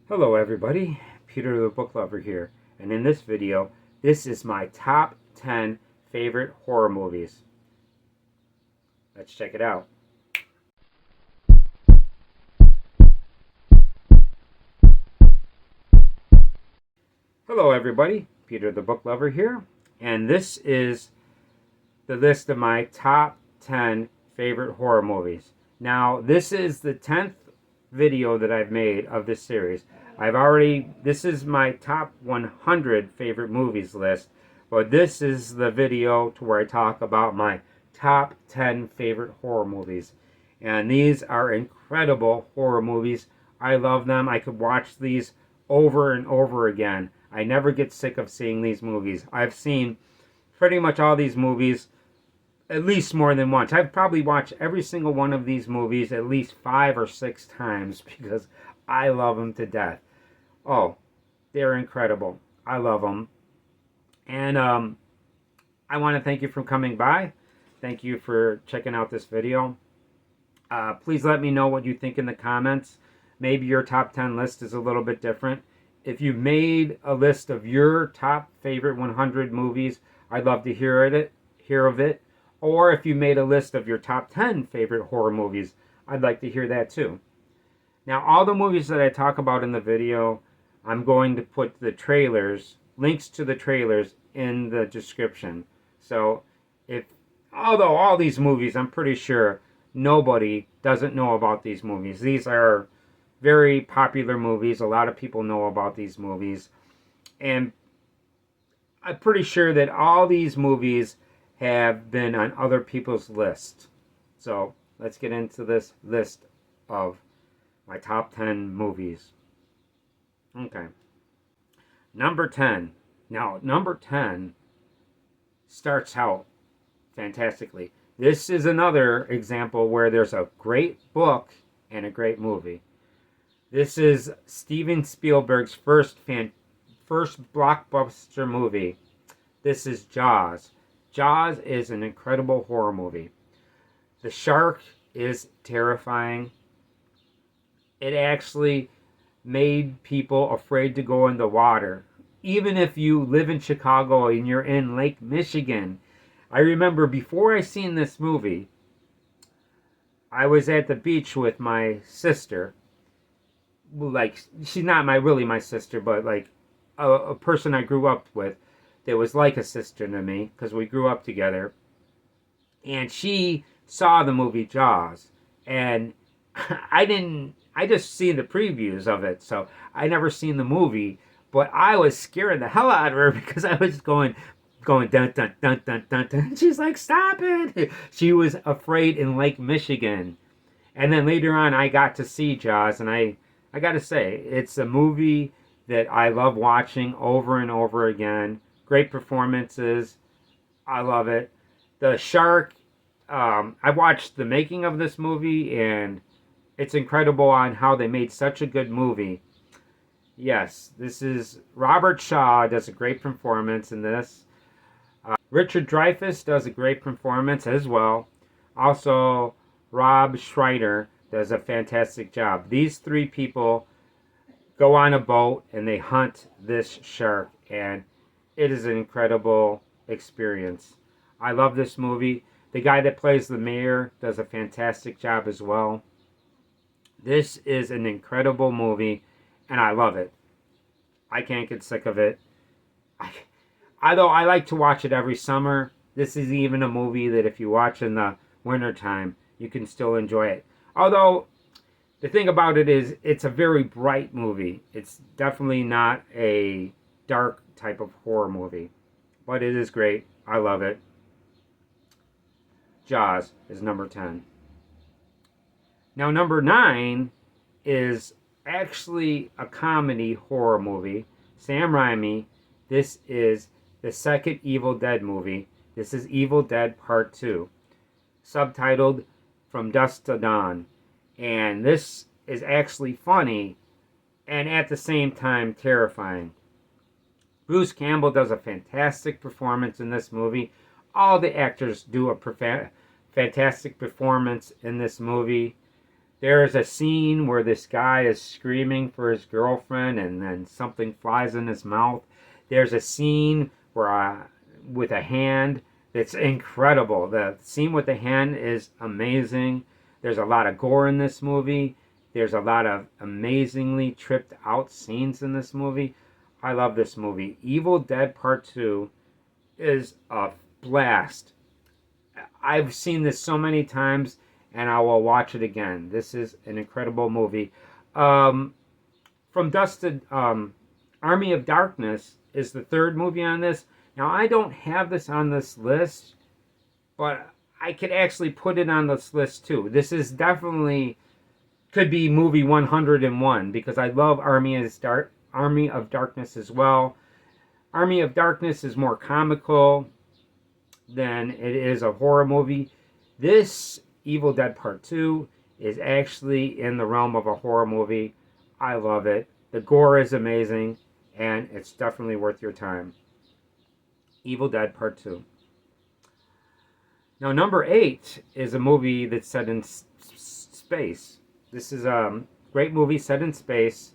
Hello everybody, Peter the Book Lover here, and in this video, this is my top 10 favorite horror movies. Let's check it out. Hello everybody, Peter the Book Lover here, and this is the list of my top 10 favorite horror movies. Now, this is the 10th video that I've made of this series. This is my top 100 favorite movies list, but this is the video to where I talk about my top 10 favorite horror movies. And these are incredible horror movies. I love them. I could watch these over and over again. I never get sick of seeing these movies. I've seen pretty much all these movies at least more than once. I've probably watched every single one of these movies at least 5 or 6 times because I love them to death. Oh, they're incredible. I love them. And I want to thank you for coming by. Thank you for checking out this video. Please let me know what you think in the comments. Maybe your top 10 list is a little bit different. If you made a list of your top favorite 100 movies, I'd love to hear of it. Or if you made a list of your top 10 favorite horror movies, I'd like to hear that too. Now, all the movies that I talk about in the video, I'm going to put the trailers, links to the trailers in the description. So, although all these movies, I'm pretty sure nobody doesn't know about these movies. These are very popular movies. A lot of people know about these movies. And I'm pretty sure that all these movies have been on other people's lists. So let's get into this list of my top 10 movies. Okay. Number 10. Now, number 10 starts out fantastically. This is another example where there's a great book and a great movie. This is Steven Spielberg's first blockbuster movie. This is Jaws. Jaws is an incredible horror movie. The shark is terrifying. It actually made people afraid to go in the water. Even if you live in Chicago and you're in Lake Michigan. I remember before I seen this movie, I was at the beach with my sister. Like, she's not really my sister, but like a person I grew up with. That was like a sister to me because we grew up together, and she saw the movie Jaws, and I just seen the previews of it, so I never seen the movie, but I was scaring the hell out of her because I was going dun dun dun dun dun dun. She's like, stop it. She was afraid in Lake Michigan. And then later on I got to see Jaws, and I gotta say, it's a movie that I love watching over and over again. Great performances. I love it. The shark, I watched the making of this movie, and it's incredible on how they made such a good movie. Yes, this is Robert Shaw does a great performance in this. Richard Dreyfuss does a great performance as well. Also, Rob Schneider does a fantastic job. These 3 people go on a boat and they hunt this shark, and it is an incredible experience. I love this movie. The guy that plays the mayor does a fantastic job as well. This is an incredible movie, and I love it. I can't get sick of it. Although I like to watch it every summer, this is even a movie that if you watch in the wintertime, you can still enjoy it. Although, the thing about it is, it's a very bright movie. It's definitely not a dark type of horror movie, but it is great. I love it. Jaws is number 10. Now, number 9 is actually a comedy horror movie. Sam Raimi. This is the second Evil Dead movie. This is Evil Dead Part 2, subtitled From Dusk to Dawn. And this is actually funny and at the same time terrifying. Bruce Campbell does a fantastic performance in this movie. All the actors do a fantastic performance in this movie. There is a scene where this guy is screaming for his girlfriend and then something flies in his mouth. There's a scene where with a hand that's incredible. The scene with the hand is amazing. There's a lot of gore in this movie. There's a lot of amazingly tripped out scenes in this movie. I love this movie. Evil Dead Part 2 is a blast. I've seen this so many times and I will watch it again. This is an incredible movie. From Dusk to Army of Darkness is the third movie on this. Now, I don't have this on this list, but I could actually put it on this list too. This is definitely, could be movie 101 because I love Army of Darkness as well. Army of Darkness is more comical than it is a horror movie. This Evil Dead Part 2 is actually in the realm of a horror movie. I love it. The gore is amazing, and it's definitely worth your time. Evil Dead Part 2. Now, number 8 is a movie that's set in space. This is a great movie set in space.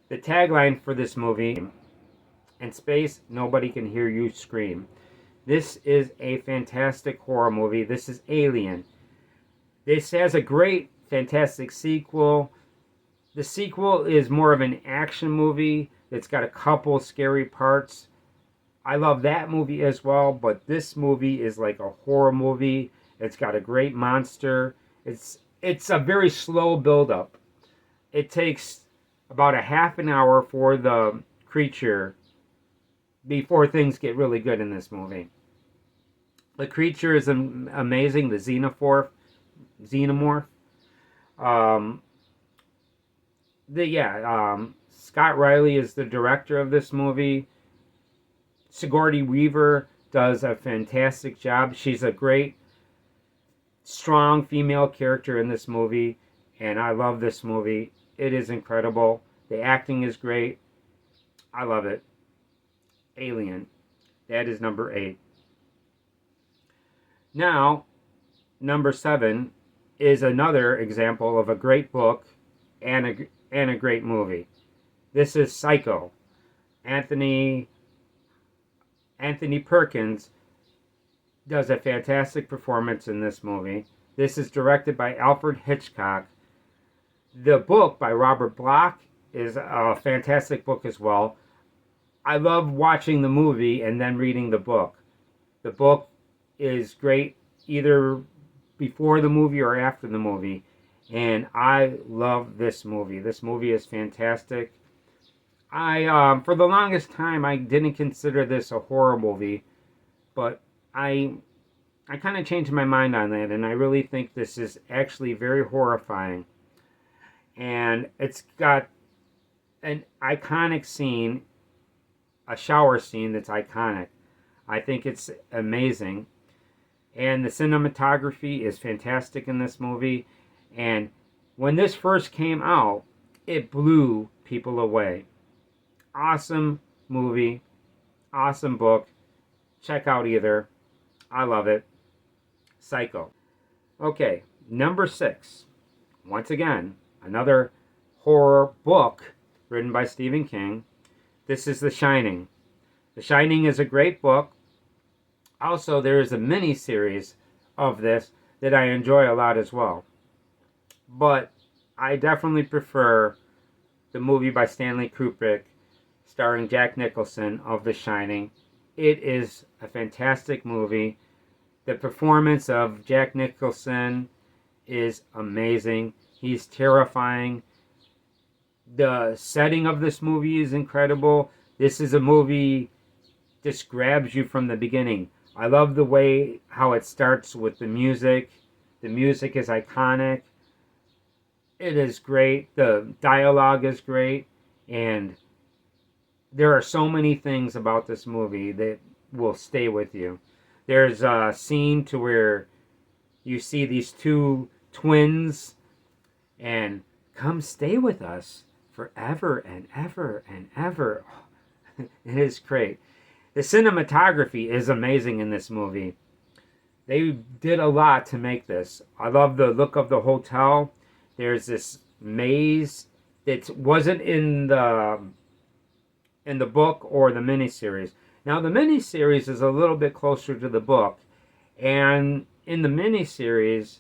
The tagline for this movie, in space, nobody can hear you scream. This is a fantastic horror movie. This is Alien. This has a great, fantastic sequel. The sequel is more of an action movie. It's got a couple scary parts. I love that movie as well, but this movie is like a horror movie. It's got a great monster. It's a very slow build-up. It takes about a half an hour for the creature before things get really good in this movie. The creature is amazing. The xenomorph. Scott Riley is the director of this movie. Sigourney Weaver does a fantastic job. She's a great, strong female character in this movie, and I love this movie. It is incredible. The acting is great. I love it. Alien. That is number 8. Now, number 7 is another example of a great book and a great movie. This is Psycho. Anthony Perkins does a fantastic performance in this movie. This is directed by Alfred Hitchcock. The book by Robert Bloch is a fantastic book as well. I love watching the movie and then reading the book. The book is great either before the movie or after the movie. And I love this movie. This movie is fantastic. For the longest time, I didn't consider this a horror movie, but I kind of changed my mind on that, and I really think this is actually very horrifying. And it's got an iconic scene, a shower scene that's iconic. I think it's amazing. And the cinematography is fantastic in this movie. And when this first came out, it blew people away. Awesome movie, awesome book. Check out either. I love it. Psycho. Okay, number 6. Once again, another horror book written by Stephen King. This is The Shining. The Shining is a great book. Also, there is a mini-series of this that I enjoy a lot as well. But I definitely prefer the movie by Stanley Kubrick starring Jack Nicholson of The Shining. It is a fantastic movie. The performance of Jack Nicholson is amazing. He's terrifying. The setting of this movie is incredible. This is a movie that just grabs you from the beginning. I love the way how it starts with the music. The music is iconic. It is great. The dialogue is great. And there are so many things about this movie that will stay with you. There's a scene to where you see these two twins and come stay with us forever and ever and ever. It is great. The cinematography is amazing in this movie. They did a lot to make this. I love the look of the hotel. There's this maze that wasn't in the book or the miniseries. Now the miniseries is a little bit closer to the book, and in the miniseries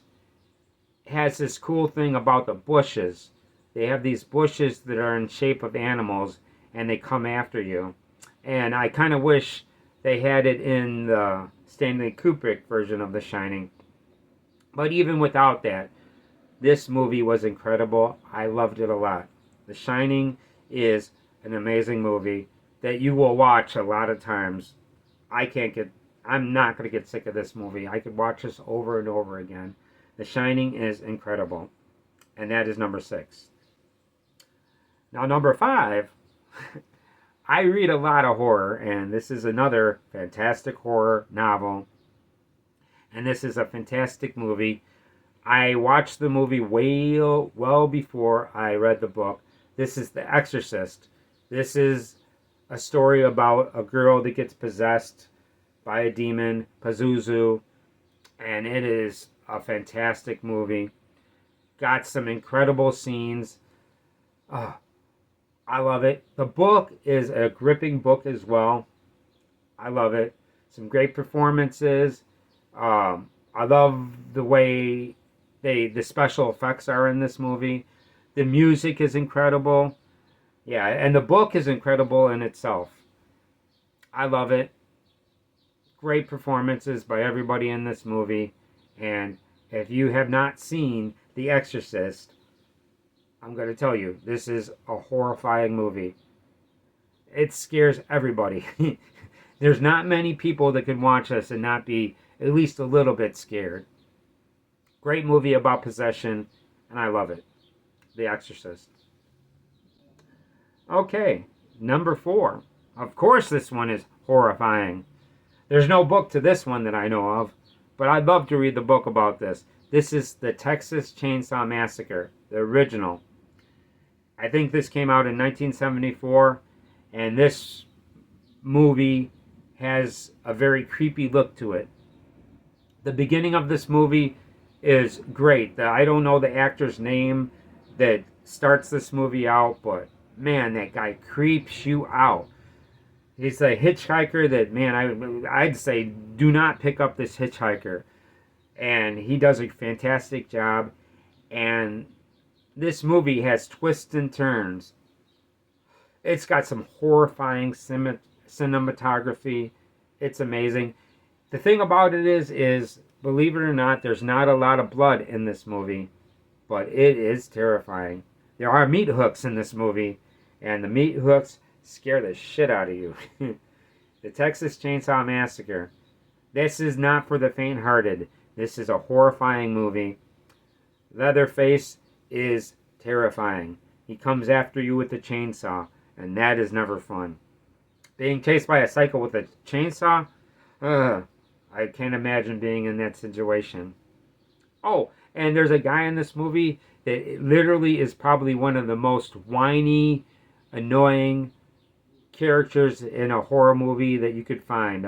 has this cool thing about the bushes. They have these bushes that are in shape of animals, and they come after you. And I kind of wish they had it in the Stanley Kubrick version of The Shining. But even without that, this movie was incredible. I loved it a lot. The Shining is an amazing movie that you will watch a lot of times. I'm not going to get sick of this movie. I could watch this over and over again. The Shining is incredible. And that is number 6. Now, number 5, I read a lot of horror, and this is another fantastic horror novel. And this is a fantastic movie. I watched the movie well before I read the book. This is The Exorcist. This is a story about a girl that gets possessed by a demon, Pazuzu, and it is a fantastic movie. Got some incredible scenes. I love it. The book is a gripping book as well. I love it. Some great performances. I love the way the special effects are in this movie. The music is incredible. Yeah, and the book is incredible in itself. I love it. Great performances by everybody in this movie. And if you have not seen The Exorcist, I'm going to tell you, this is a horrifying movie. It scares everybody. There's not many people that can watch this and not be at least a little bit scared. Great movie about possession, and I love it. The Exorcist. Okay, number 4. Of course this one is horrifying. There's no book to this one that I know of, but I'd love to read the book about this. This is the Texas Chainsaw Massacre, the original. I think this came out in 1974, and this movie has a very creepy look to it. The beginning of this movie is great. I don't know the actor's name that starts this movie out, but man, that guy creeps you out. He's a hitchhiker that, man, I'd say do not pick up this hitchhiker. And he does a fantastic job. And this movie has twists and turns. It's got some horrifying cinematography. It's amazing. The thing about it is, believe it or not, there's not a lot of blood in this movie. But it is terrifying. There are meat hooks in this movie. And the meat hooks scare the shit out of you. The Texas Chainsaw Massacre. This is not for the faint-hearted. This is a horrifying movie. Leatherface is terrifying. He comes after you with the chainsaw, and that is never fun. Being chased by a psycho with a chainsaw? I can't imagine being in that situation. Oh, and there's a guy in this movie that literally is probably one of the most whiny, annoying characters in a horror movie that you could find.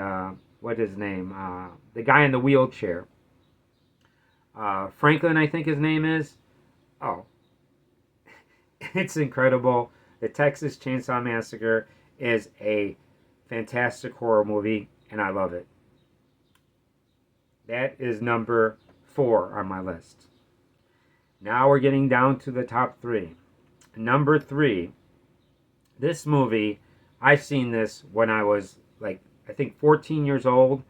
What is his name? The guy in the wheelchair. Franklin, I think his name is. Oh. It's incredible. The Texas Chainsaw Massacre is a fantastic horror movie, and I love it. That is number 4 on my list. Now we're getting down to the top 3. Number 3. This movie, I seen this when I was I think 14 years old,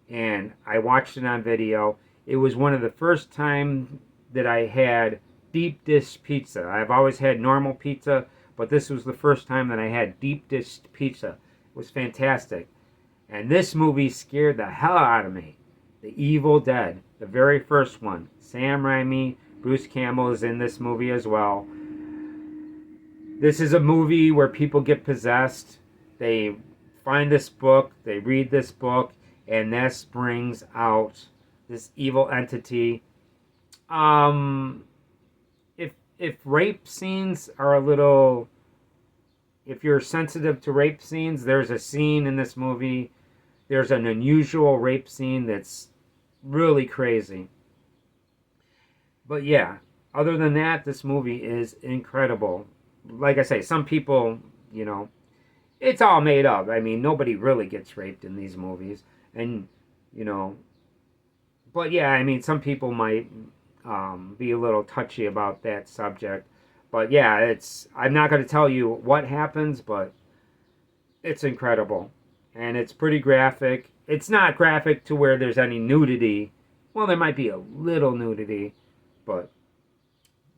and I watched it on video. It was one of the first time that I had deep dish pizza. I've always had normal pizza, but this was the first time that I had deep dish pizza. It was fantastic. And this movie scared the hell out of me. The Evil Dead, the very first one. Sam Raimi, Bruce Campbell is in this movie as well. This is a movie where people get possessed. They find this book, they read this book, and this brings out this evil entity. If rape scenes are a little... If you're sensitive to rape scenes, there's a scene in this movie. There's an unusual rape scene that's really crazy. But yeah, Other than that, this movie is incredible. Like I say, some people, you know, it's all made up. I mean, nobody really gets raped in these movies. And, you know, but yeah, I mean, some people might be a little touchy about that subject. But yeah, I'm not going to tell you what happens, but it's incredible. And it's pretty graphic. It's not graphic to where there's any nudity. Well, there might be a little nudity, but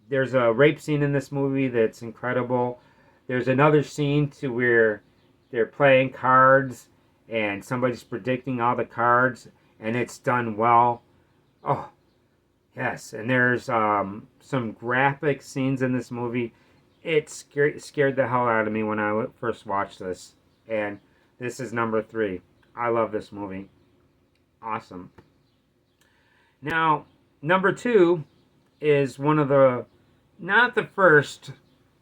there's a rape scene in this movie that's incredible. There's another scene to where they're playing cards and somebody's predicting all the cards and it's done well. Oh, yes. And there's some graphic scenes in this movie. It scared the hell out of me when I first watched this. And this is number 3. I love this movie. Awesome. Now, number 2 is one of the, not the first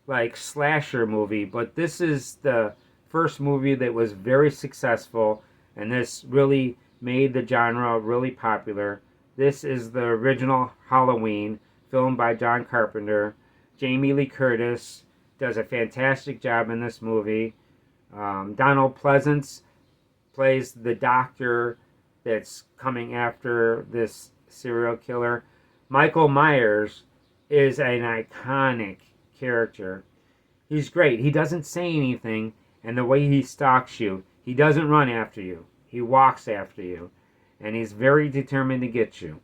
like slasher movie, but this is the first movie that was very successful, and this really made the genre really popular. This is the original Halloween, filmed by John Carpenter. Jamie Lee Curtis does a fantastic job in this movie. Donald Pleasence plays the doctor that's coming after this serial killer. Michael Myers is an iconic character. He's great. He doesn't say anything, and the way he stalks you, he doesn't run after you. He walks after you, and he's very determined to get you.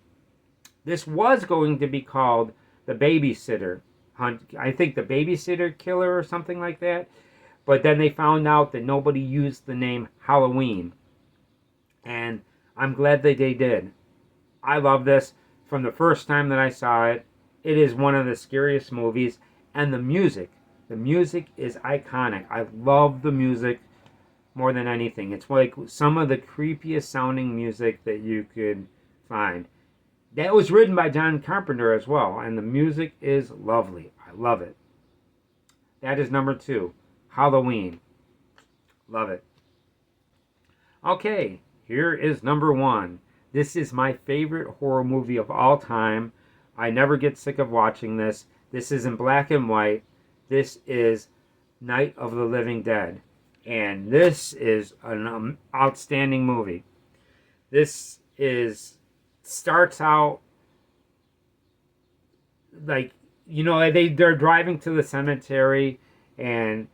This was going to be called The Babysitter Hunt. I think The Babysitter Killer or something like that. But then they found out that nobody used the name Halloween. And I'm glad that they did. I love this. From the first time that I saw it, it is one of the scariest movies. And the music is iconic. I love the music more than anything. It's like some of the creepiest sounding music that you could find. That was written by John Carpenter as well, and the music is lovely. I love it. That is number 2, Halloween. Love it. Okay, here is number 1. This is my favorite horror movie of all time. I never get sick of watching this. This is in black and white. This is Night of the Living Dead. And this is an outstanding movie. This starts out like, you know, they're driving to the cemetery and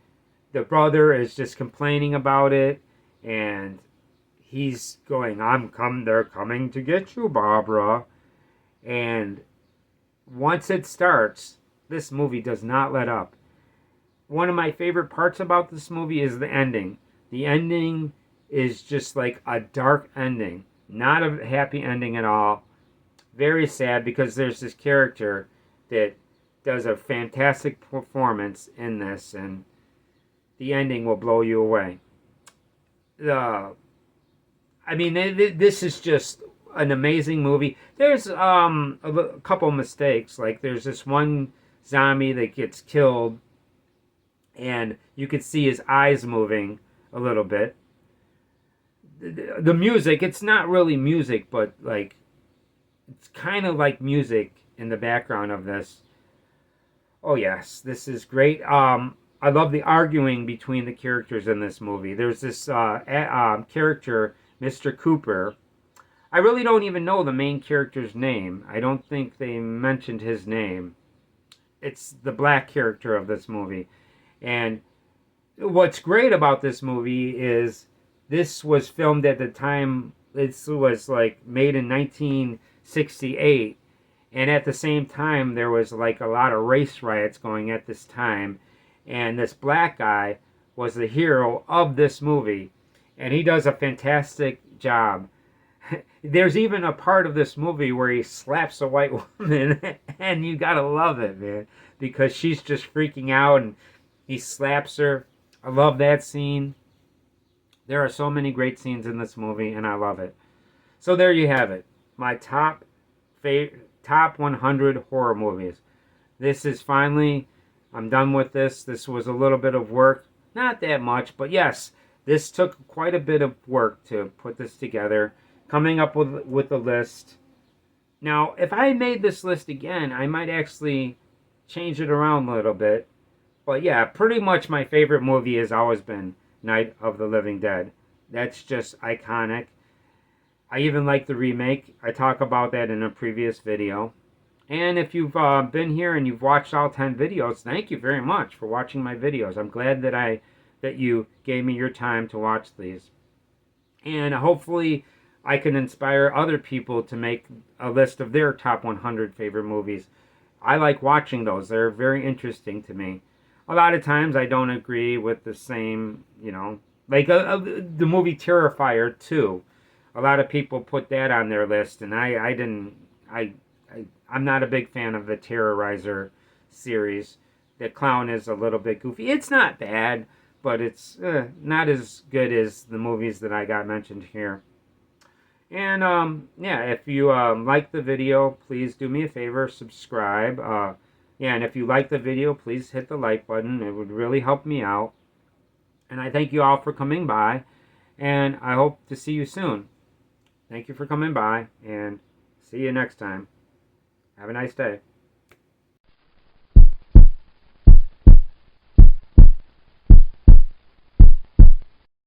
the brother is just complaining about it, and he's going, they're coming to get you, Barbara. And once it starts, this movie does not let up. One of my favorite parts about this movie is the ending. The ending is just like a dark ending. Not a happy ending at all. Very sad, because there's this character that does a fantastic performance in this, and the ending will blow you away. I mean, this is just an amazing movie. There's a couple mistakes. Like, there's this one zombie that gets killed, and you can see his eyes moving a little bit. The music, it's not really music, but like, it's kind of like music in the background of this. Oh yes, this is great. I love the arguing between the characters in this movie. There's this character, Mr. Cooper. I really don't even know the main character's name. I don't think they mentioned his name. It's the black character of this movie. And what's great about this movie is this was filmed at the time. This was like made in 1968. And at the same time, there was like a lot of race riots going at this time. And this black guy was the hero of this movie. And he does a fantastic job. There's even a part of this movie where he slaps a white woman. And you gotta love it, man. Because she's just freaking out and he slaps her. I love that scene. There are so many great scenes in this movie, and I love it. So there you have it. My top 100 horror movies. This is finally, I'm done with this. This was a little bit of work. Not that much, but yes, this took quite a bit of work to put this together. Coming up with a list. Now, if I made this list again, I might actually change it around a little bit. But yeah, pretty much my favorite movie has always been Night of the Living Dead. That's just iconic. I even like the remake. I talk about that in a previous video. And if you've been here and you've watched all 10 videos, thank you very much for watching my videos. I'm glad that you gave me your time to watch these. And hopefully I can inspire other people to make a list of their top 100 favorite movies. I like watching those. They're very interesting to me. A lot of times I don't agree with the same, like the movie Terrifier 2. A lot of people put that on their list, and I didn't. I'm not a big fan of the Terrorizer series. The clown is a little bit goofy. It's not bad, but it's not as good as the movies that I got mentioned here. And yeah, if you like the video, please do me a favor, subscribe. Yeah, and if you like the video, please hit the like button. It would really help me out. And I thank you all for coming by, and I hope to see you soon. Thank you for coming by, and see you next time. Have a nice day.